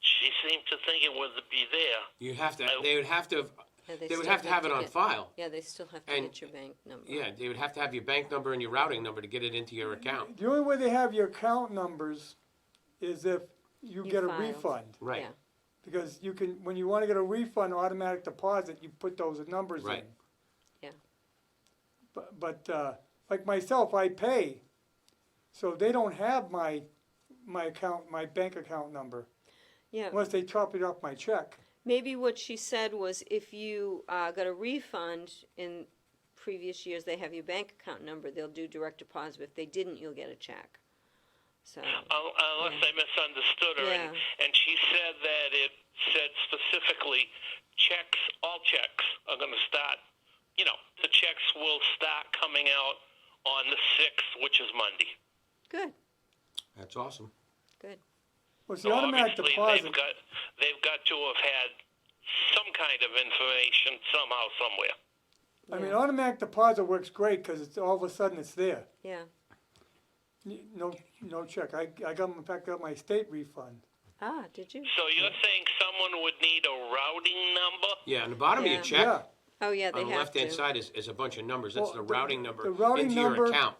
she seemed to think it would be there. You have to. They would have to. Yeah, They would still have to have it on get- file. Yeah, they still have to And- get your bank number. Yeah, they would have to have your bank number and your routing number to get it into your account. The only way they have your account numbers is if you You get a filed. refund. Right. Yeah. Because you can, when you want to get a refund, automatic deposit, you put those numbers Right. in. Yeah. But like myself, I pay, so they don't have my account, my bank account number, Yeah. unless they chop it off my check. Maybe what she said was if you got a refund in previous years, they have your bank account number, they'll do direct deposit. If they didn't, you'll get a check. So, Unless I misunderstood her. Yeah. And she said that it said specifically checks, all checks are going to start, the checks will start coming out on the 6th, which is Monday. good, That's awesome. good. Well, it's So the automatic obviously deposit. they've got to have had some kind of information somehow, somewhere. I mean, Yeah. automatic deposit works great because it's all of a sudden it's there. Yeah. No check. I got, in fact, got my state refund. Ah, did you? So you're saying someone would need a routing number? Yeah, on the bottom of Yeah. your check, Yeah. Oh, yeah, they on the have left-hand to. side is a bunch of numbers. That's Well, the routing number the routing into number, your account.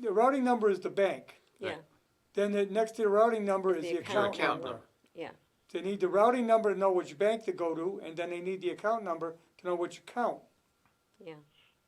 The routing number is the bank. Yeah, Then next to the routing number is The the account account number. number. yeah, They need the routing number to know which bank to go to, and then they need the account number to know which account. yeah.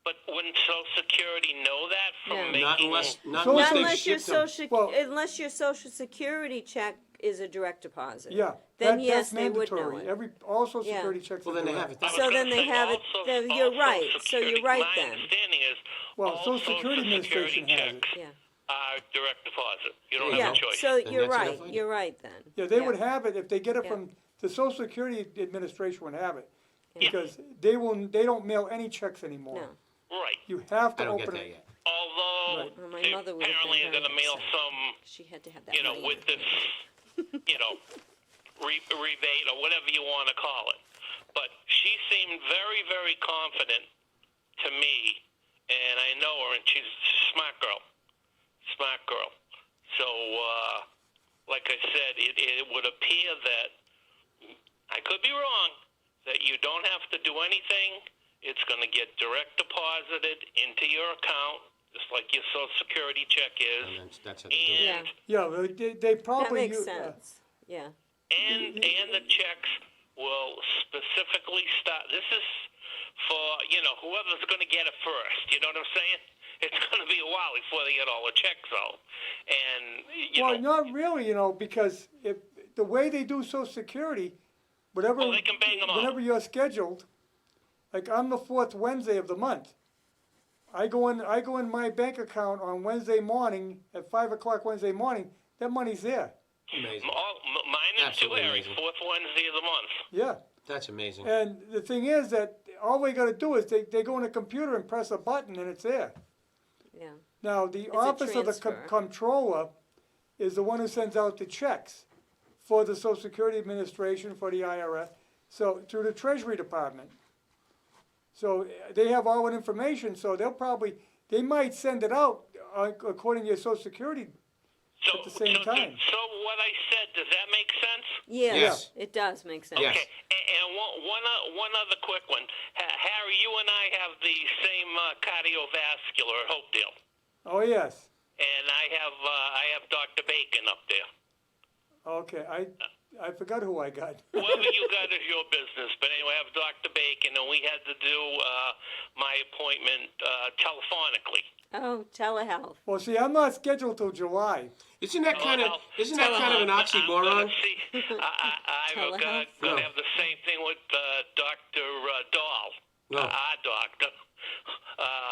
But wouldn't Social Security know that from No. making... Not unless So- Not they've unless your shipped them. social, Well- unless your social security check is a direct deposit. Yeah. Then that- yes, that's they would know mandatory. it. All social Yeah. security checks Well, are then they direct. have it. I was So gonna then they say have it- also- then you're also right. So Security- you're right my then. understanding is Well, all Social Security Administration has it. Yeah, are direct deposit. You don't Yeah. yeah, have a choice. so Then you're that's right, enough. you're right then. Yeah, they would have it if they get it Yeah. from, the Social Security Administration would have it. Yeah. Because they don't mail any checks anymore. No, Right. You have I to don't get open that it. yet. Although Right. Well, my they mother would have apparently been are going to very mail upset. some, she had to have that money. with this, rebate or whatever you want to call it. But she seemed very, very confident to me, and I know her, and she's a smart girl. So, like I said, it would appear that, I could be wrong, that you don't have to do anything. It's going to get direct deposited into your account, just like your Social Security check is. And that's how they do it. Yeah, Yeah, well, they that probably. makes sense, yeah. And the checks will specifically start. This is for, whoever's going to get it first. You know what I'm saying? It's going to be a while before they get all the checks out. And, Well, not really, because if the way they do Social Security, whatever, Oh, they can bang 'em out. whenever you're scheduled, like I'm the fourth Wednesday of the month. I go in my bank account on Wednesday morning at 5:00 Wednesday morning. That money's there. Amazing. mine is too, Absolutely Eric. amazing. Fourth Wednesday of the month. Yeah. That's amazing. And the thing is that all they got to do is they go in the computer and press a button and it's there. Yeah, Now, the a office of the transfer. comptroller is the one who sends out the checks for the Social Security Administration, for the IRS, so through the Treasury Department. So they have all that information, so they might send it out according to your Social Security. So, At the same time. So what I said, does that make sense? yes, Yes. it does make sense. Yes. Okay. And one other quick one. Harry, you and I have the same cardiovascular at Hopedale. Oh, yes. And I have Dr. Bacon up there. Okay, I forgot who I got. Whoever you got is your business. But anyway, I have Dr. Bacon, and we had to do my appointment telephonically. Oh, telehealth. Well, see, I'm not scheduled till July. Isn't that kind of an oxymoron? I'm going to have the same thing with Dr. Dahl, No. our doctor.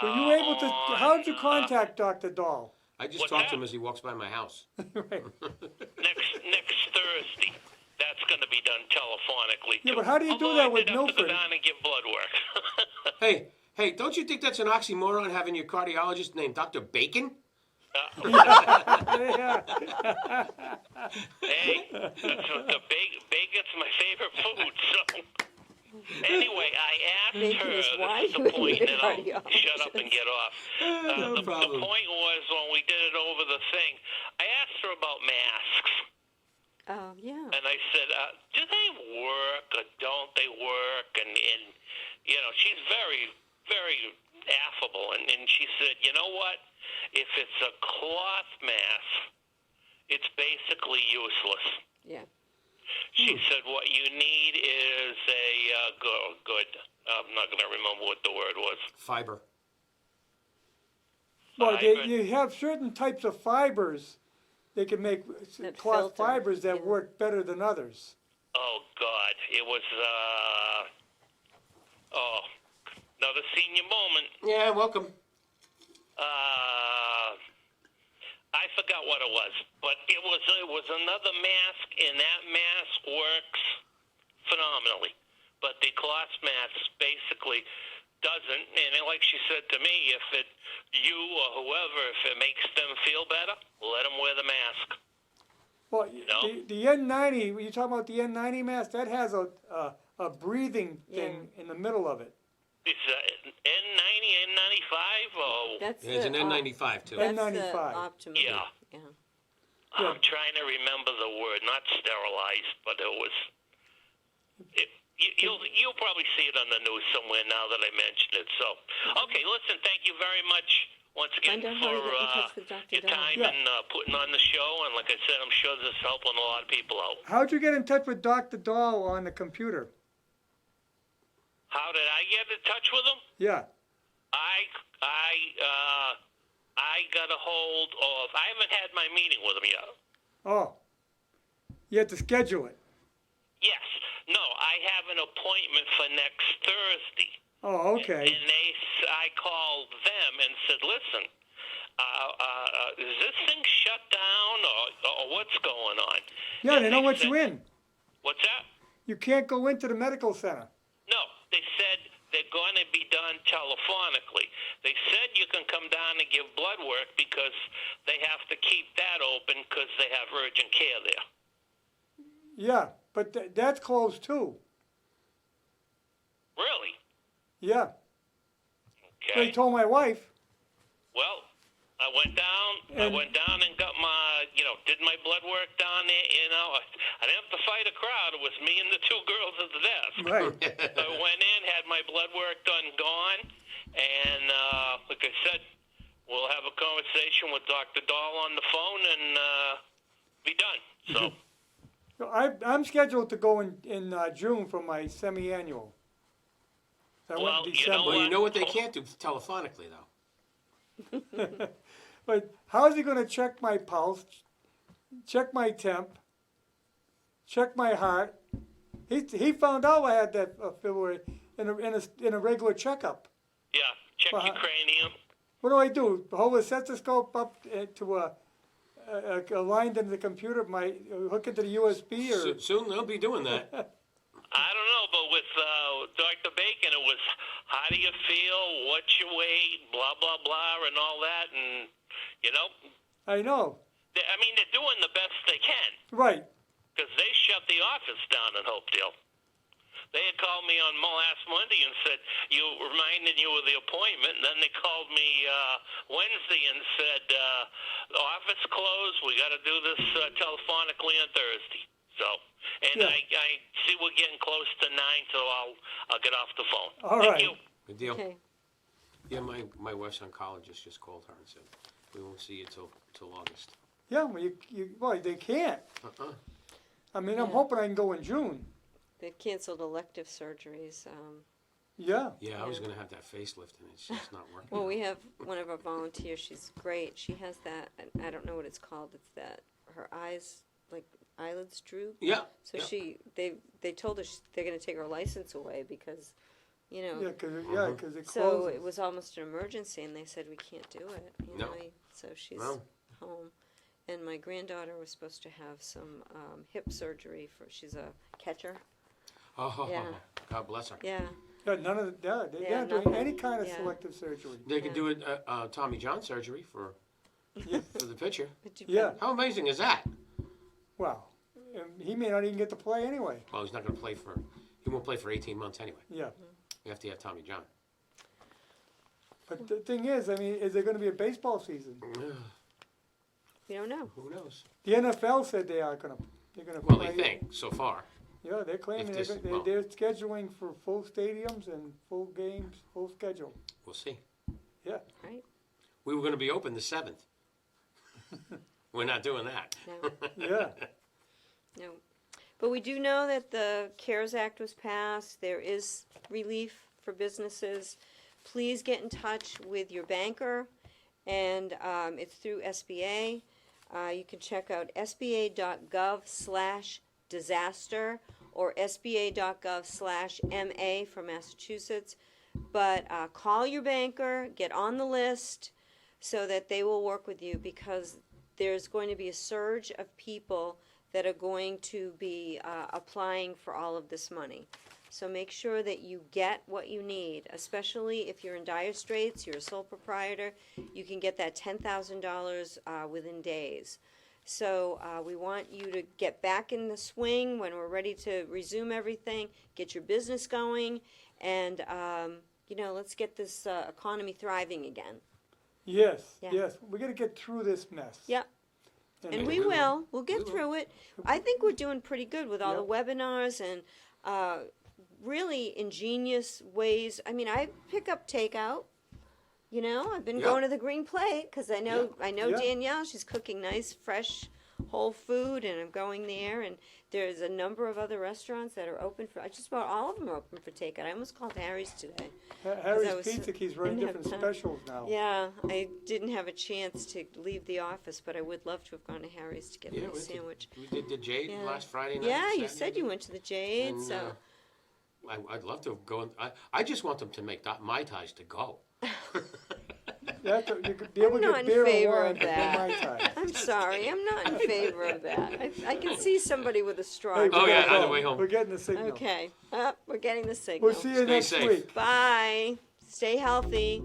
Were you able to? How did you contact Dr. Dahl? I just What's talked to that? him as he walks by my house. Right. Next Thursday. That's going to be done telephonically. Yeah, too. but how do you do Although that I with did have to Milford? go down and give blood work. Hey, don't you think that's an oxymoron having your cardiologist named Dr. Bacon? Yeah. Hey, bacon's my favorite food. So anyway, I asked Bacon her. is why This is you the would point, need a and I'll shut up and cardiologist. get off. No The problem. point was when we did it over the thing, I asked her about masks. Oh, yeah. And I said, do they work or don't they work? And you know, she's very, very affable. And she said, you know what? If it's a cloth mask, it's basically useless. Yeah. She said, what you need is a good. I'm not going to remember what the word was. Fiber. Well, Fiber. you have certain types of fibers. They can make That cloth filter, fibers that yeah. work better than others. Oh, God. It was, another senior moment. Yeah, welcome. I forgot what it was, but it was another mask, and that mask works phenomenally. But the cloth mask basically doesn't, and like she said to me, if you or whoever, if it makes them feel better, let them wear the mask. Well, No. the N90, when you talk about the N90 mask, that has a breathing thing in the middle of it. It's N90, N95, or That's Yeah, it's the an N95 too. N- That's the N95. optimal. Yeah. Yeah. I'm trying to remember the word, not sterilized, but it was. You'll probably see it on the news somewhere now that I mentioned it. So, okay, listen, thank you very much once again Find out for how to get in touch with Dr. your Dahl. time Yeah. and putting on the show. And like I said, I'm sure this is helping a lot of people out. How'd you get in touch with Dr. Dahl on the computer? How did I get in touch with him? Yeah. I got a hold of. I haven't had my meeting with him yet. Oh. You had to schedule it. Yes. No, I have an appointment for next Thursday. Oh, okay. And I called them and said, listen, is this thing shut down or what's going on? Yeah, And they don't let said, you in. What's that? You can't go into the medical center. No, they said they're going to be done telephonically. They said you can come down and give blood work because they have to keep that open because they have urgent care there. Yeah, but that's closed too. Really? Yeah. Okay. They told my wife. Well, I went down and got my, did my blood work down there. I didn't have to fight a crowd. It was me and the two girls at the desk. Right. So I went in, had my blood work done, gone, and like I said, we'll have a conversation with Dr. Dahl on the phone and be done. So I'm scheduled to go in June for my semi-annual. So I went in Well, December. Well, you know what they can't do telephonically though. But how is he going to check my pulse, check my temp, check my heart? He found out I had that February in a regular checkup. yeah, check Well, your cranium. What do? Hold a stethoscope up to a line into the computer, hook it to the USB or. Soon they'll be doing that. I don't know, but with Dr. Bacon, it was how do you feel, what's your weight, blah, blah, blah, and all that. And, I know. they're doing the best they can Right. because they shut the office down in Hopedale. They had called me on last Monday and said, reminding you of the appointment. And then they called me Wednesday and said, the office closed. We got to do this telephonically on Thursday. So, and Yeah. I see we're getting close to 9, so I'll get off the phone. All Thank right. you. Good deal. Okay. Yeah, my wife's oncologist just called her and said we won't see you till August. Yeah, well, they can't. I mean, I'm Yeah. hoping I can go in June. They've canceled elective surgeries. Yeah. Yeah, I was gonna have that facelift and it's just not working. Well, we have one of our volunteers. She's great. She has that. I don't know what it's called. It's that her eyes, like eyelids droop. Yeah. So yeah. they told her they're going to take her license away because, you know. Yeah, because it So closes. it was almost an emergency, and they said we can't do it. You No. know, so she's No. home. And my granddaughter was supposed to have some hip surgery for. She's a catcher. Oh, Yeah. God bless her. Yeah. Yeah, none of the, they're Yeah, not doing nothing. any kind of Yeah. selective surgery. They could Yeah. do a Tommy John surgery for Yeah. the pitcher. But you Yeah. How amazing is that? Wow. He may not even get to play anyway. Well, he's not gonna play for. He won't play for 18 months anyway. Yeah. You have to have Tommy John. But the thing is, I mean, is there going to be a baseball season? We don't know. Who knows? The NFL said they are going to. They're going to Well, play. they think so far. Yeah, they're claiming If this- well- they're scheduling for full stadiums and full games, full schedule. We'll see. Yeah. Right? We were gonna be open the 7th. We're not doing that. No. Yeah. No. But we do know that the CARES Act was passed. There is relief for businesses. Please get in touch with your banker, and it's through SBA. You can check out sba.gov/disaster or sba.gov/MA for Massachusetts. But call your banker, get on the list so that they will work with you, because there's going to be a surge of people that are going to be applying for all of this money. So make sure that you get what you need, especially if you're in dire straits, you're a sole proprietor, you can get that $10,000 within days. So we want you to get back in the swing when we're ready to resume everything, get your business going, and let's get this economy thriving again. Yes. Yeah. Yes. We got to get through this mess. Yep. And we we will. will. We'll get We will. through it. I think we're doing pretty good with all Yep. the webinars and really ingenious ways. I mean, I pick up takeout. You know, I've been Yeah. going to the Green Plate because I know Yeah. Danielle. She's cooking nice, fresh, whole food, and I'm going there. And there's a number of other restaurants that are open for. Just about all of them are open for takeout. I almost called Harry's today. Harry's was- Pizza keeps running didn't have different time. specials now. Yeah, I didn't have a chance to leave the office, but I would love to have gone to Harry's to get Yeah, my we did. sandwich. We did the Jade Yeah. last Friday night. Yeah, you Saturday said you night. went to the Jade, And, so I'd love to go. I just want them to make that Mai Tais to go. You could be able I'm to not get in beer favor or of wine for that. Mai Tai. I'm sorry, I'm not in favor of that. I can see somebody with a straw. Hey, we Oh, yeah, gotta on the go. way home. We're getting the signal. Okay, we're getting the signal. We'll see you Stay next safe. week. Bye. Stay healthy.